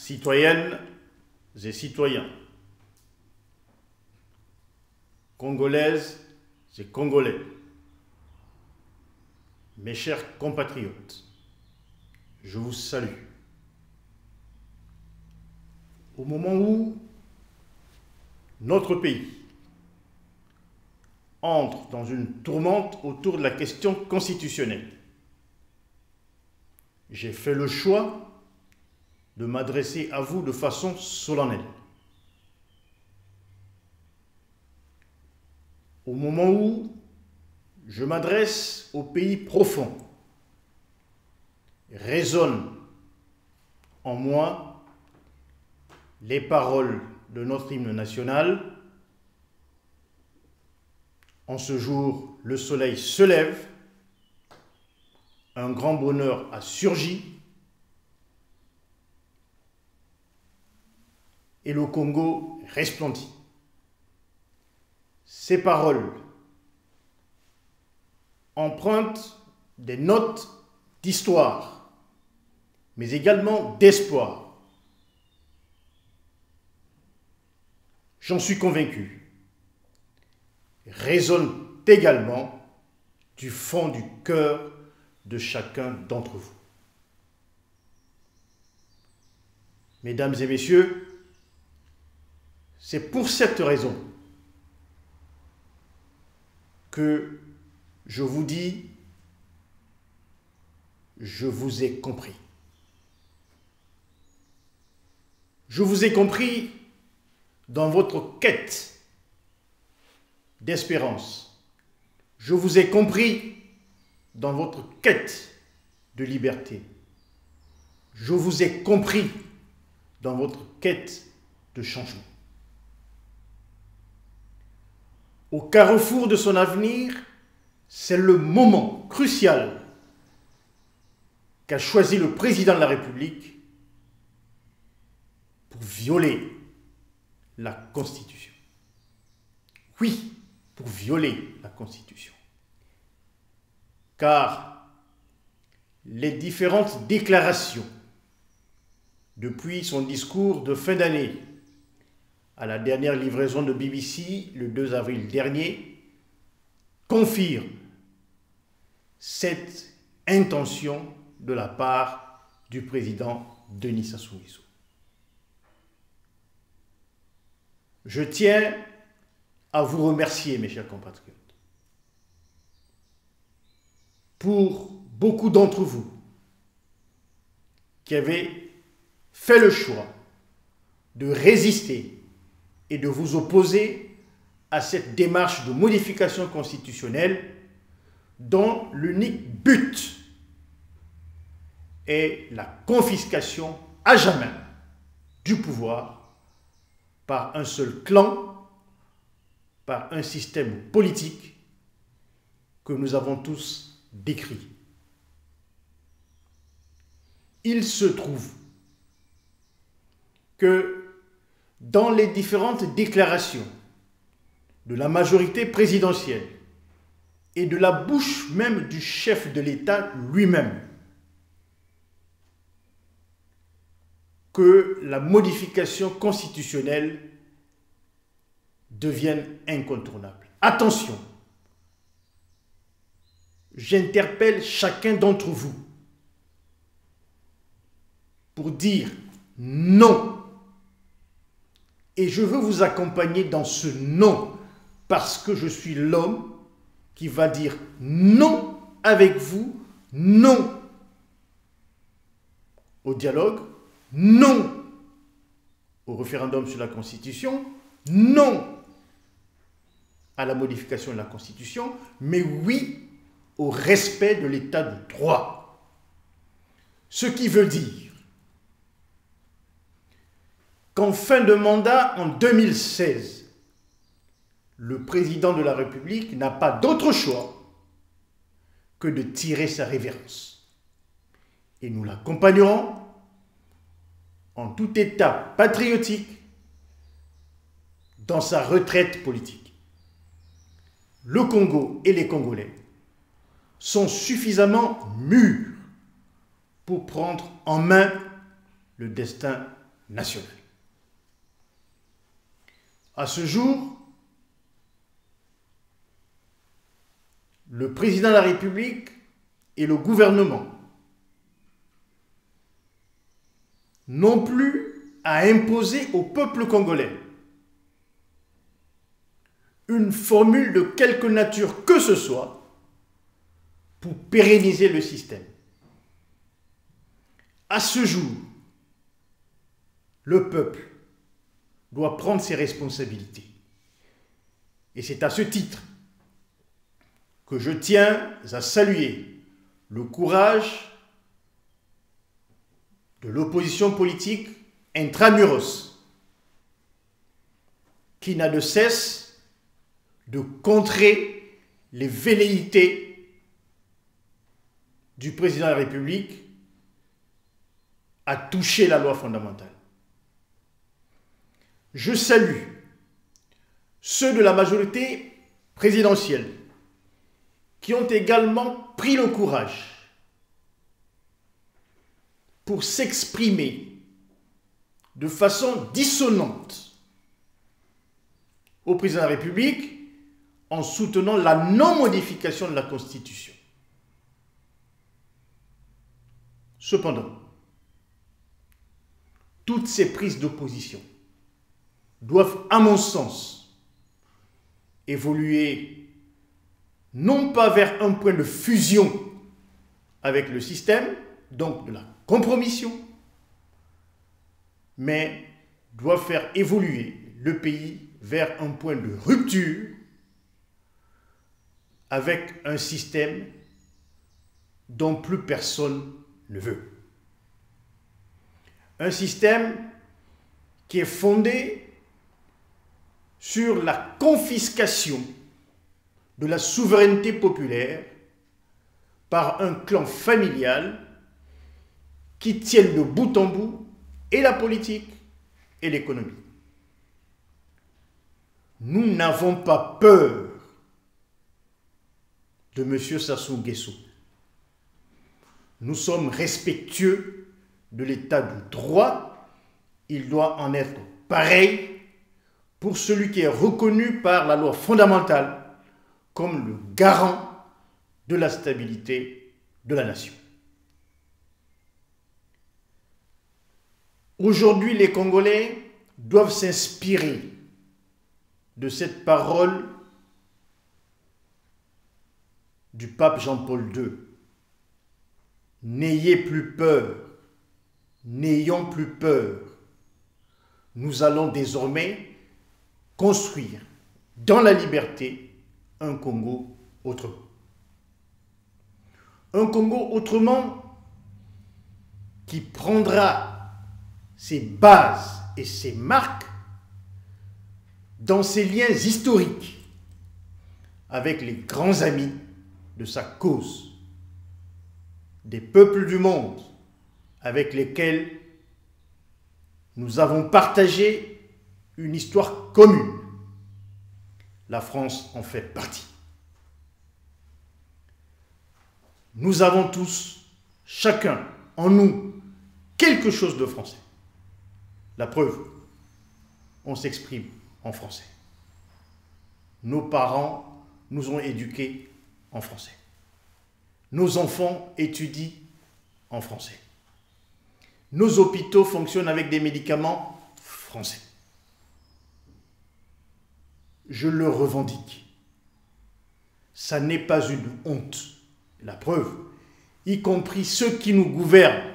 Citoyennes et citoyens, Congolaises et Congolais, mes chers compatriotes, je vous salue. Au moment où notre pays entre dans une tourmente autour de la question constitutionnelle, j'ai fait le choix de m'adresser à vous de façon solennelle. Au moment où je m'adresse au pays profond, résonnent en moi les paroles de notre hymne national. En ce jour, le soleil se lève, un grand bonheur a surgi, et le Congo resplendit. Ces paroles empruntent des notes d'histoire, mais également d'espoir. J'en suis convaincu, résonnent également du fond du cœur de chacun d'entre vous. Mesdames et messieurs, c'est pour cette raison que je vous dis, je vous ai compris. Je vous ai compris dans votre quête d'espérance. Je vous ai compris dans votre quête de liberté. Je vous ai compris dans votre quête de changement. Au carrefour de son avenir, c'est le moment crucial qu'a choisi le président de la République pour violer la Constitution. Oui, pour violer la Constitution. Car les différentes déclarations depuis son discours de fin d'année à la dernière livraison de BBC le 2 avril dernier confirment cette intention de la part du président Denis Sassou Nguesso. Je tiens à vous remercier, mes chers compatriotes, pour beaucoup d'entre vous qui avez fait le choix de résister et de vous opposer à cette démarche de modification constitutionnelle dont l'unique but est la confiscation à jamais du pouvoir par un seul clan, par un système politique que nous avons tous décrit. Il se trouve que dans les différentes déclarations de la majorité présidentielle et de la bouche même du chef de l'État lui-même, que la modification constitutionnelle devienne incontournable. Attention, j'interpelle chacun d'entre vous pour dire non. Et je veux vous accompagner dans ce non, parce que je suis l'homme qui va dire non avec vous, non au dialogue, non au référendum sur la Constitution, non à la modification de la Constitution, mais oui au respect de l'état de droit. Ce qui veut dire qu'en fin de mandat, en 2016, le président de la République n'a pas d'autre choix que de tirer sa révérence. Et nous l'accompagnerons en tout état patriotique dans sa retraite politique. Le Congo et les Congolais sont suffisamment mûrs pour prendre en main le destin nationale. À ce jour, le président de la République et le gouvernement n'ont plus à imposer au peuple congolais une formule de quelque nature que ce soit pour pérenniser le système. À ce jour, le peuple doit prendre ses responsabilités. Et c'est à ce titre que je tiens à saluer le courage de l'opposition politique intramuros, qui n'a de cesse de contrer les velléités du président de la République à toucher la loi fondamentale. Je salue ceux de la majorité présidentielle qui ont également pris le courage pour s'exprimer de façon dissonante au président de la République en soutenant la non-modification de la Constitution. Cependant, toutes ces prises d'opposition doivent, à mon sens, évoluer non pas vers un point de fusion avec le système, donc de la compromission, mais doivent faire évoluer le pays vers un point de rupture avec un système dont plus personne ne veut. Un système qui est fondé sur la confiscation de la souveraineté populaire par un clan familial qui tienne de bout en bout et la politique et l'économie. Nous n'avons pas peur de M. Sassou Nguesso. Nous sommes respectueux de l'état du droit. Il doit en être pareil pour celui qui est reconnu par la loi fondamentale comme le garant de la stabilité de la nation. Aujourd'hui, les Congolais doivent s'inspirer de cette parole du pape Jean-Paul II. N'ayez plus peur, n'ayons plus peur. Nous allons désormais construire dans la liberté un Congo autrement. Un Congo autrement qui prendra ses bases et ses marques dans ses liens historiques avec les grands amis de sa cause, des peuples du monde avec lesquels nous avons partagé une histoire commune. La France en fait partie. Nous avons tous, chacun en nous, quelque chose de français. La preuve, on s'exprime en français. Nos parents nous ont éduqués en français. Nos enfants étudient en français. Nos hôpitaux fonctionnent avec des médicaments français. Je le revendique. Ça n'est pas une honte. La preuve, y compris ceux qui nous gouvernent,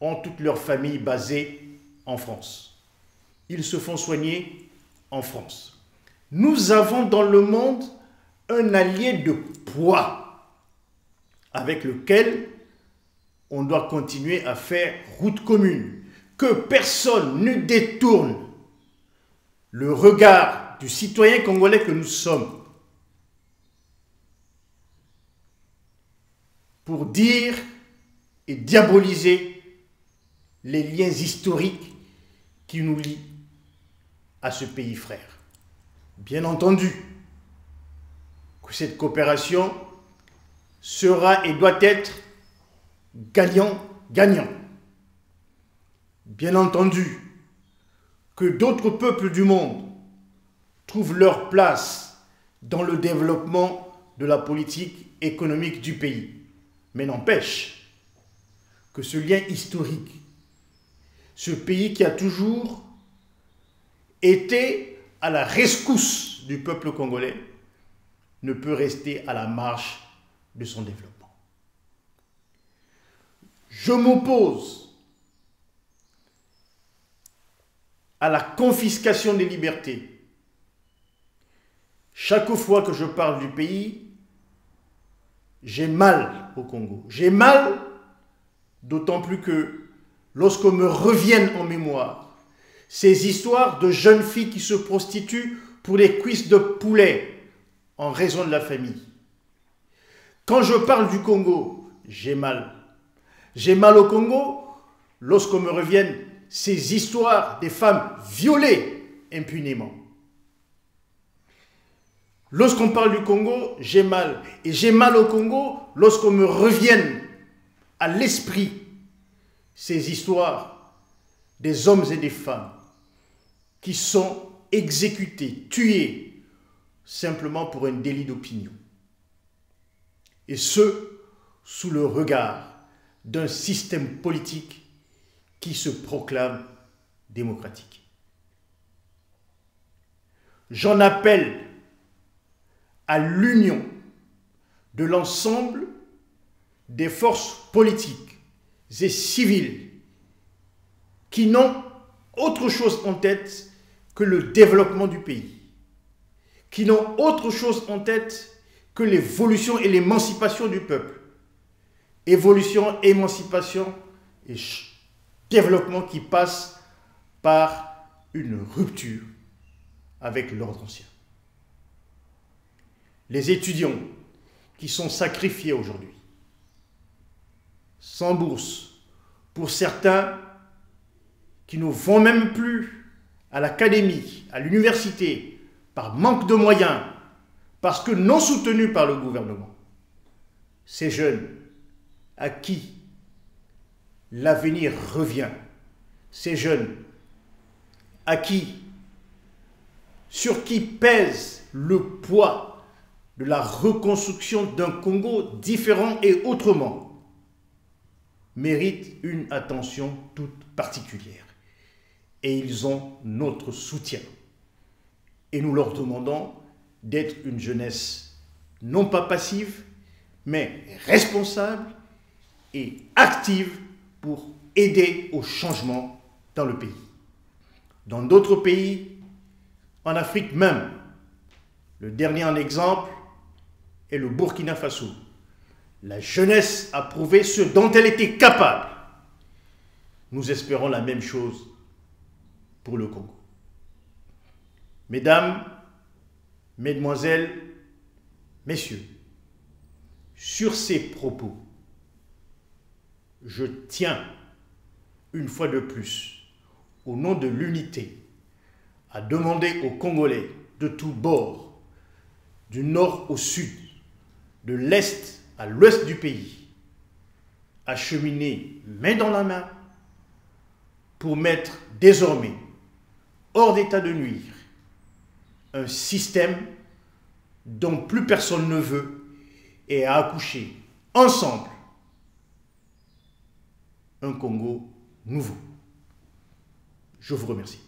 ont toutes leurs familles basées en France. Ils se font soigner en France. Nous avons dans le monde un allié de poids avec lequel on doit continuer à faire route commune. Que personne ne détourne le regard du citoyen congolais que nous sommes pour dire et diaboliser les liens historiques qui nous lient à ce pays frère. Bien entendu que cette coopération sera et doit être gagnant-gagnant. bien entendu, que d'autres peuples du monde trouvent leur place dans le développement de la politique économique du pays. Mais n'empêche que ce lien historique, ce pays qui a toujours été à la rescousse du peuple congolais, ne peut rester à la marge de son développement. Je m'oppose à la confiscation des libertés. Chaque fois que je parle du pays, j'ai mal au Congo. J'ai mal, d'autant plus que lorsqu'on me reviennent en mémoire ces histoires de jeunes filles qui se prostituent pour des cuisses de poulet en raison de la famille. Quand je parle du Congo, j'ai mal. J'ai mal au Congo lorsqu'on me reviennent ces histoires des femmes violées impunément. Lorsqu'on parle du Congo, j'ai mal. Et j'ai mal au Congo lorsqu'on me revienne à l'esprit ces histoires des hommes et des femmes qui sont exécutés, tués, simplement pour un délit d'opinion. Et ce, sous le regard d'un système politique qui se proclame démocratique. J'en appelle à l'union de l'ensemble des forces politiques et civiles qui n'ont autre chose en tête que le développement du pays, qui n'ont autre chose en tête que l'évolution et l'émancipation du peuple. Évolution, émancipation et développement qui passe par une rupture avec l'ordre ancien. Les étudiants qui sont sacrifiés aujourd'hui, sans bourse, pour certains qui ne vont même plus à l'académie, à l'université, par manque de moyens, parce que non soutenus par le gouvernement. Ces jeunes à qui l'avenir revient, ces jeunes à qui, sur qui pèse le poids de la reconstruction d'un Congo différent et autrement, méritent une attention toute particulière. Et ils ont notre soutien. Et nous leur demandons d'être une jeunesse non pas passive, mais responsable et active pour aider au changement dans le pays. Dans d'autres pays, en Afrique même, le dernier en exemple est le Burkina Faso. La jeunesse a prouvé ce dont elle était capable. Nous espérons la même chose pour le Congo. Mesdames, Mesdemoiselles, Messieurs, sur ces propos, je tiens une fois de plus, au nom de l'unité, à demander aux Congolais de tous bords, du nord au sud, de l'est à l'ouest du pays, à cheminer main dans la main pour mettre désormais hors d'état de nuire un système dont plus personne ne veut et à accoucher ensemble un Congo nouveau. Je vous remercie.